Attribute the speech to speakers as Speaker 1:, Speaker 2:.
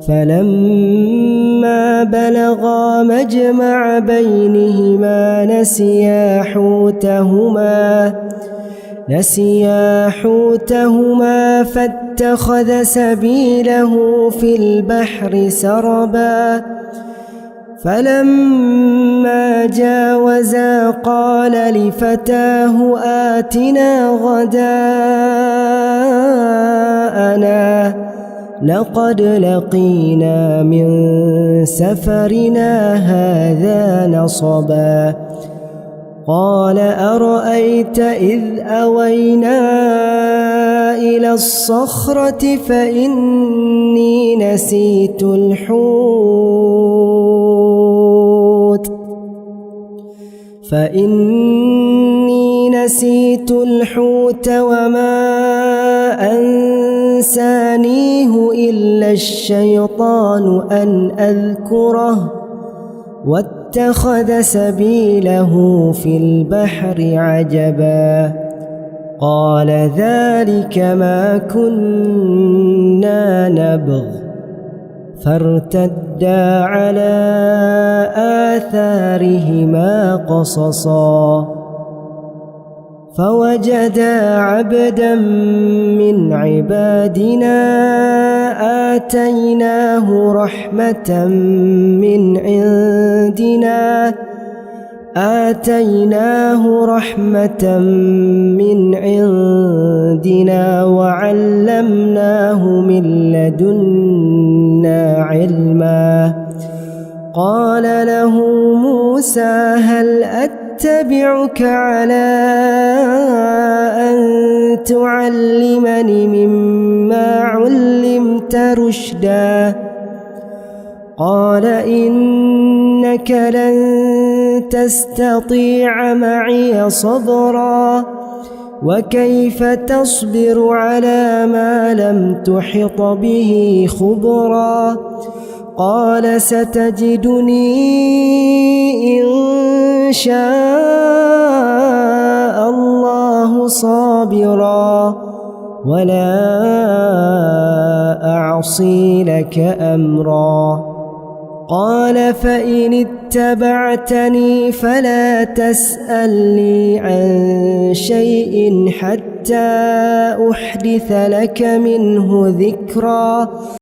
Speaker 1: فلما بلغا مجمع بينهما نسيا حوتهما فاتخذ سبيله في البحر سربا فلما جاوزا قال لفتاه آتنا غداءنا لقد لقينا من سفرنا هذا نصبا قال أرأيت إذ أوينا إلى الصخرة فإني نسيت الحوت وما أنسانيه إلا الشيطان أن أذكره واتخذ سبيله في البحر عجبا قال ذلك ما كنا نبغ فارتدا على آثارهما قصصا فوجدا عبدا من عبادنا آتيناه رحمة من عندنا وعلمناه من لدنا علما قال له موسى هل أتبعك على أن تعلمني مما علمت رشدا قال إنك لن تستطيع معي صبرا وكيف تصبر على ما لم تحط به خبرا قال ستجدني إن شاء الله صابرا ولا أعصي لك أمرا قال فإن اتبعتني فلا تسألني عن شيء حتى أحدث لك منه ذكرا